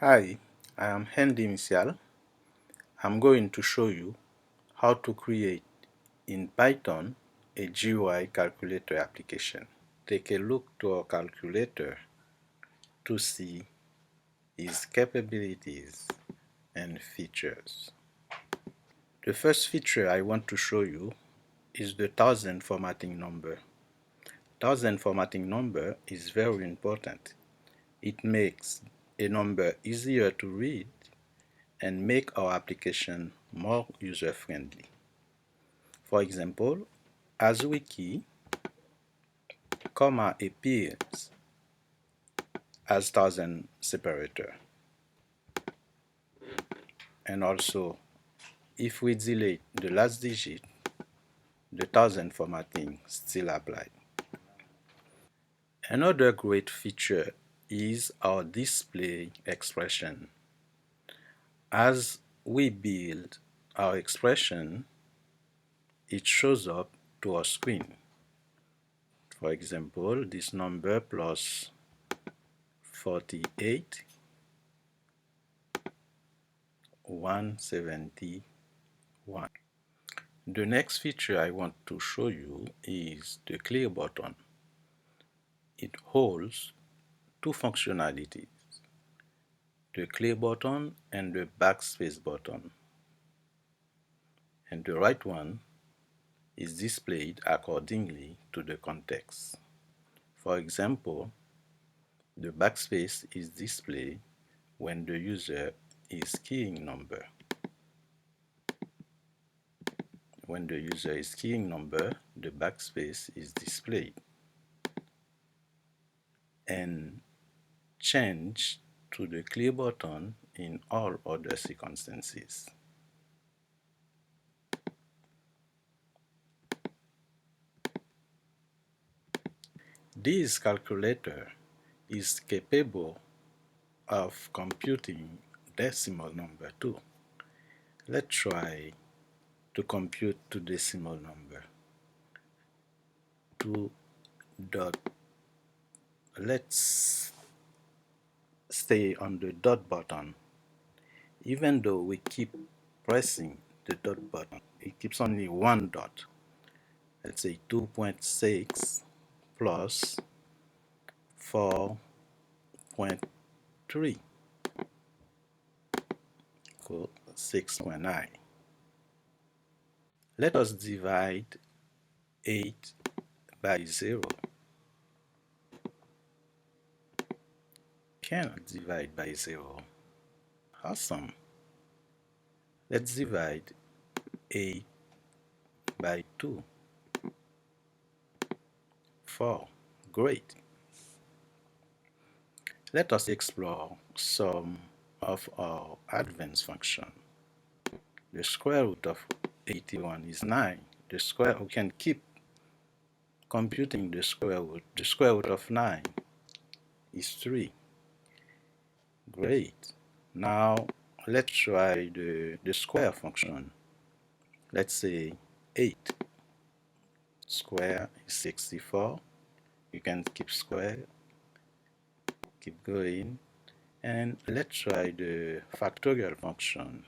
Hi, I am Hendy Michel. I'm going to show you how to create in Python a GUI calculator application. Take a look to our calculator to see its capabilities and features. The first feature I want to show you is the thousand formatting number. Thousand formatting number is very important. It makes a number easier to read and make our application more user-friendly. For example, as we key, comma appears as thousand separator. And also, if we delete the last digit, the thousand formatting still applies. Another great feature is our display expression. As we build our expression, it shows up to our screen. For example, this number plus 48, 171. The next feature I want to show you is the clear button. It holds two functionalities, the clear button and the backspace button. And the right one is displayed accordingly to the context. For example, the backspace is displayed when the user is keying number. When the user is keying number, the backspace is displayed and change to the clear button in all other circumstances. This calculator is capable of computing decimal number too. Let's try to compute two decimal number. Let's stay on the dot button. Even though we keep pressing the dot button, it keeps only one dot. Let's say 2.6 plus 4.3 equals 6.9. Let us divide 8 by 0. Cannot divide by 0. Awesome. Let's divide 8 by 2. 4. Great. Let us explore some of our advanced functions. The square root of 81 is 9. We can keep computing the square root. The square root of 9 is 3. Great. Now let's try the square function. Let's say 8 square is 64. You can keep square, keep going, and let's try the factorial function.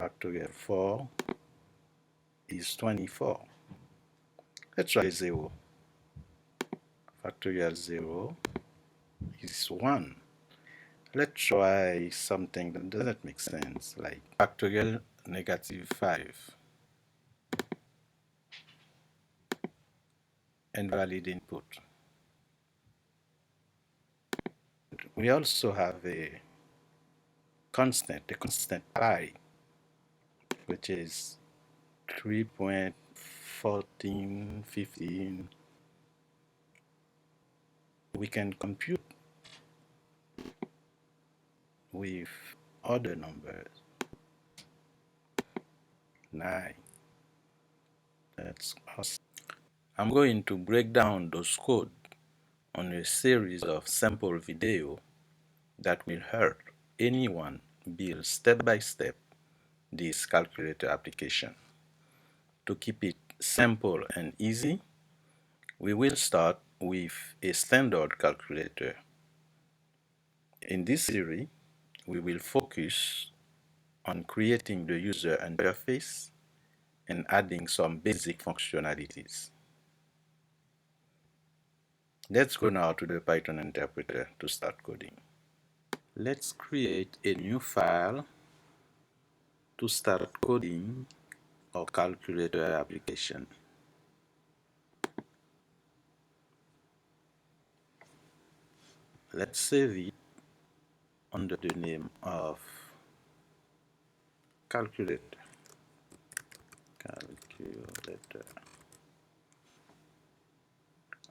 Factorial 4 is 24. Let's try 0. Factorial 0 is 1. Let's try something that doesn't make sense, like factorial negative 5. Invalid input. We also have a constant pi, which is 3.1415. We can compute with other numbers. 9. That's awesome. I'm going to break down those code on a series of sample videos that will help anyone build step by step this calculator application. To keep it simple and easy, we will start with a standard calculator. In this series, we will focus on creating the user interface and adding some basic functionalities. Let's go now to the Python interpreter to start coding. Let's create a new file to start coding our calculator application. Let's save it under the name of calculator.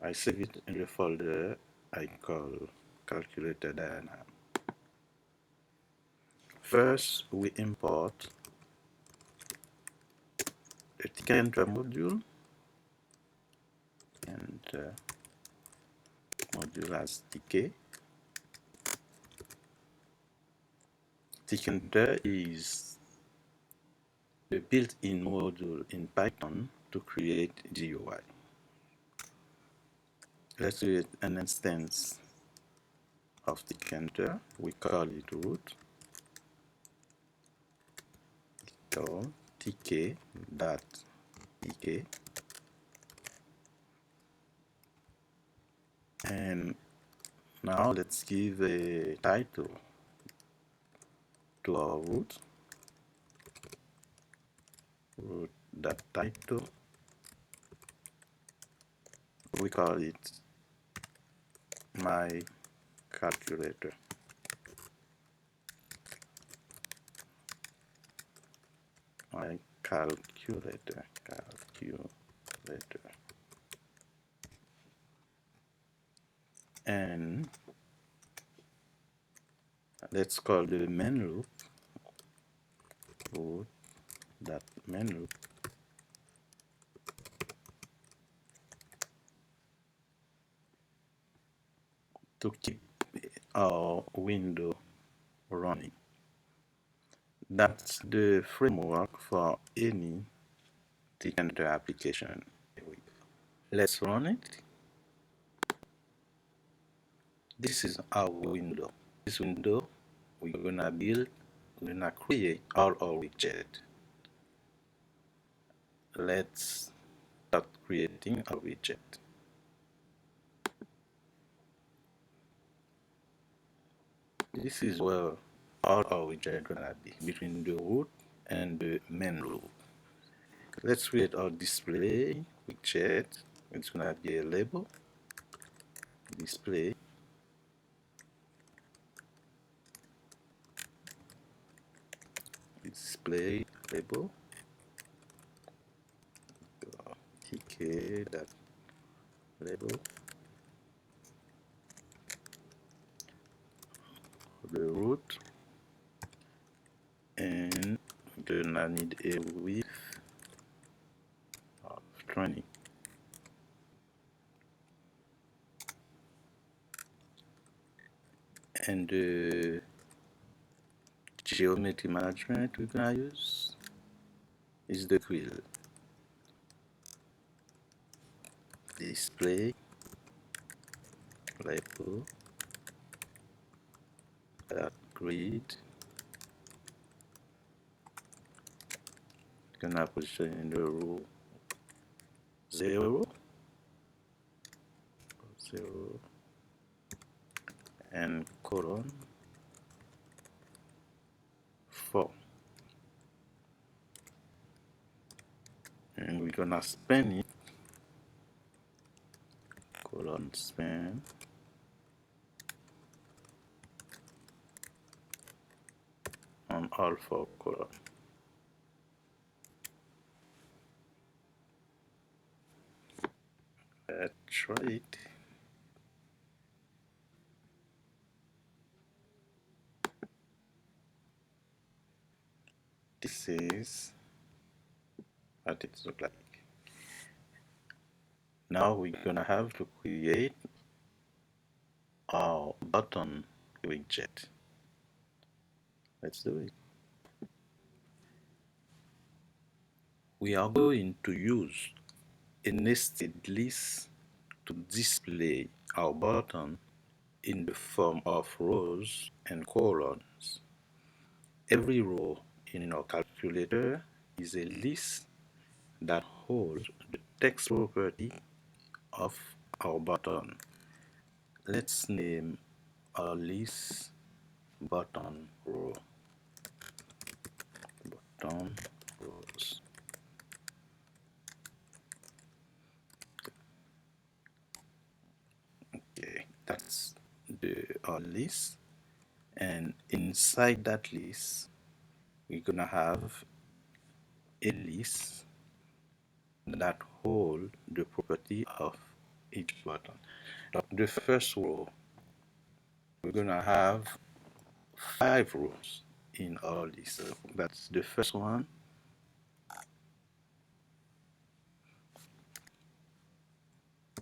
I save it in the folder I call calculator diagram. First, we import the Tkinter module, and module as tk. Tkinter is the built-in module in Python to create GUI. Let's create an instance of Tkinter. We call it root. So tk.tk, and now let's give a title to our root.title. We call it my calculator. My calculator. And let's call the main loop root.main loop to keep our window running. That's the framework for any Tkinter application. Let's run it. This is our window. This window, we're gonna create all our widgets. Let's start creating a widget. This is where all our widgets are gonna be, between the root and the main loop. Let's create our display widget. It's gonna be a label. Display. Display label. tk that label. The root, and we're gonna need a width of 20. And the geometry management we're gonna use is the quill. Display label grid. Gonna position in the row 0, and colon 4. And we're gonna span it, colon span, on all 4 columns. Let's try it. This is what it looks like. Now we're gonna have to create our button widget. Let's do it. We are going to use a nested list to display our button in the form of rows and columns. Every row in our calculator is a list that holds the text property of our button. Let's name our list button row. Button rows. Okay, that's our list, and inside that list we're gonna have a list that hold the property of each button. The first row, we're gonna have 5 rows in our list. That's the first one,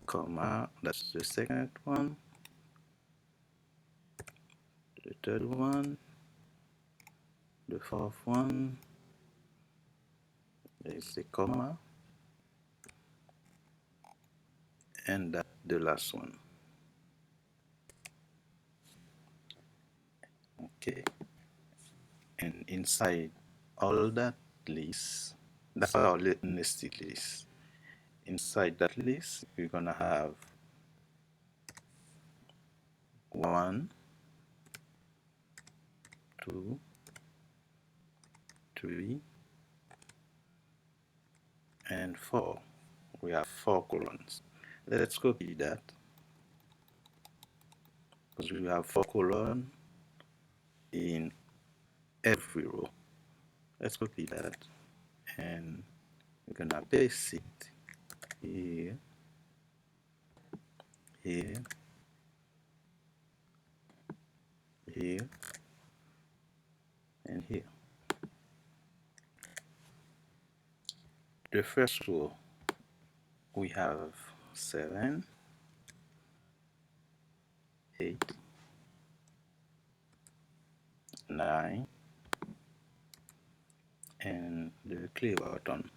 comma, that's the second one, the third one, the fourth one, there's a comma, and that's the last one. Okay, and inside all that list, that's our nested list. Inside that list, we're gonna have 1, 2, 3, and 4. We have 4 columns. Let's copy that, because we have 4 columns in every row. Let's copy that, and we're gonna paste it here, here, here, and here. The first row, we have 7, 8, 9, and the clear button.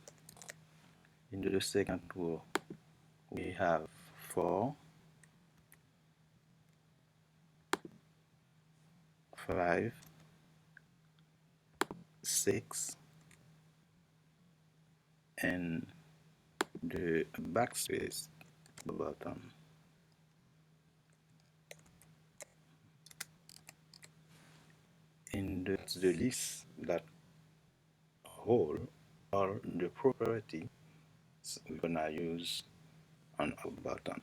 In the second row, we have 4, 5, 6, and the backspace button. In the list that hold all the properties we're gonna use on our button.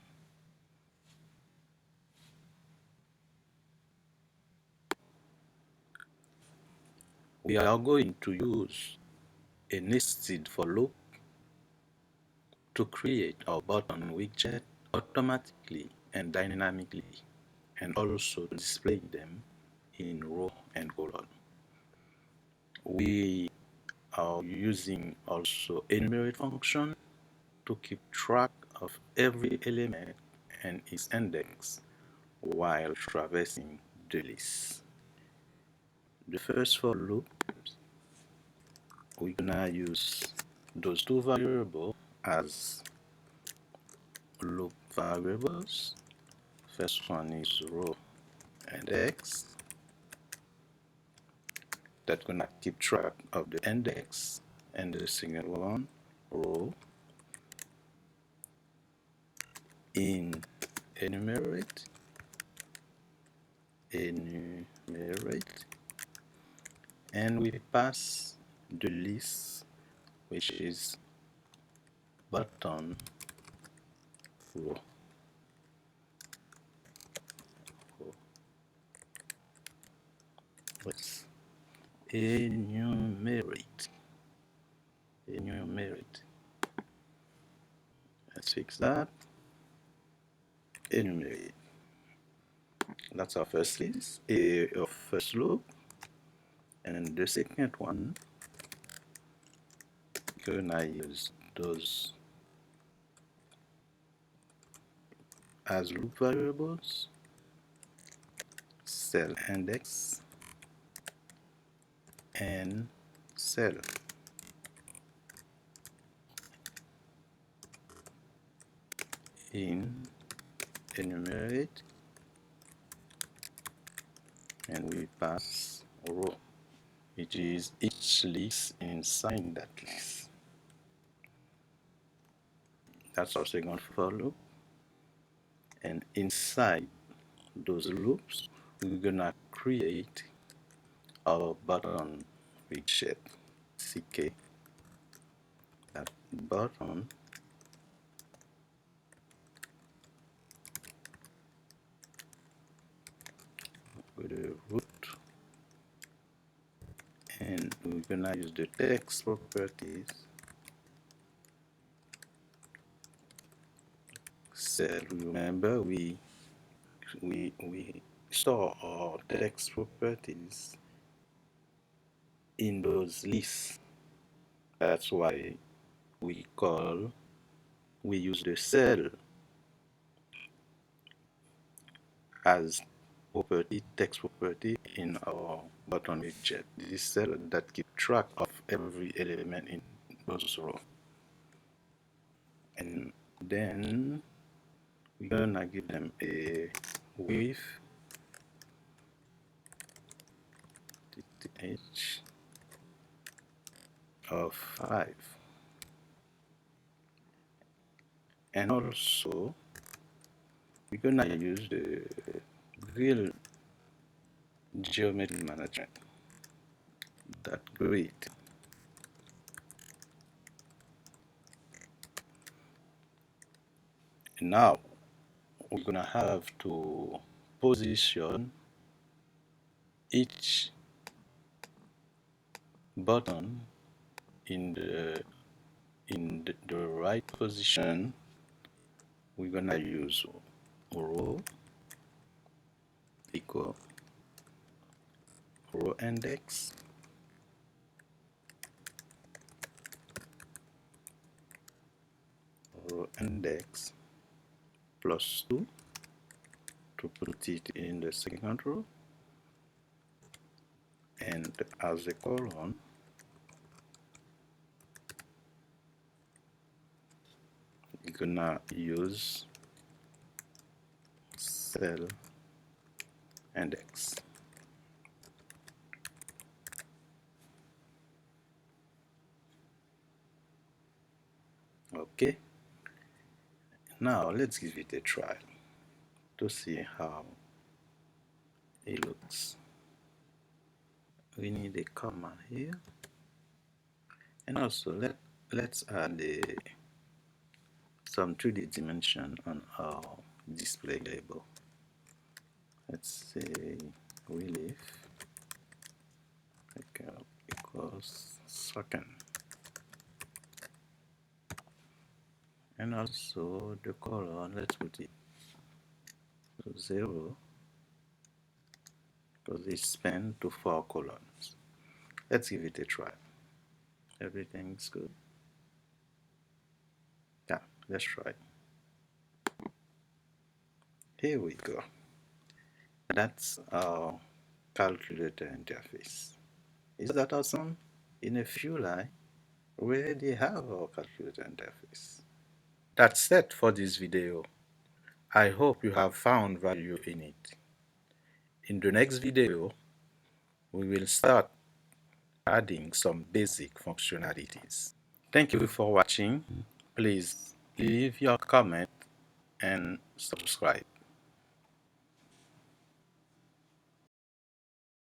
We are going to use a nested for loop to create our button widget automatically and dynamically, and also to display them in row and column. We are using also enumerate function to keep track of every element and its index while traversing the list. The first for loop, we're gonna use those 2 variables as loop variables. First one is row index, that's gonna keep track of the index, and the second one, row in enumerate, and we pass the list, which is button row. Let's enumerate. Let's fix that. Enumerate. That's our first list, our first loop, and the second one, gonna use those as loop variables, cell index and cell. In enumerate, and we pass row. which is each list inside that list. That's our second for loop. And inside those loops, we're gonna create our button widget. CK that button with the root, and we're gonna use the text properties cell. Remember, we store our text properties in those lists. That's why we use the cell as text property in our button widget. This cell that keep track of every element in those rows. And then we're gonna give them a width h of 5. And also we're gonna use the real geometry management, that grid. Now we're gonna have to position each button in the right position. We're gonna use row equal row index plus 2 to put it in the second row, and as a column you're gonna use cell index. Okay, now let's give it a try to see how it looks. We need a comma here, and also let's add some 3D dimension on our display label. Let's say relief equals second, and also the color, let's put it to 0 because it spans to 4 columns. Let's give it a try. Everything's good. Yeah, let's try. Here we go. That's our calculator interface. Is that awesome? In a few lines, we already have our calculator interface. That's it for this video. I hope you have found value in it. In the next video, we will start adding some basic functionalities. Thank you for watching. Please leave your comment and subscribe.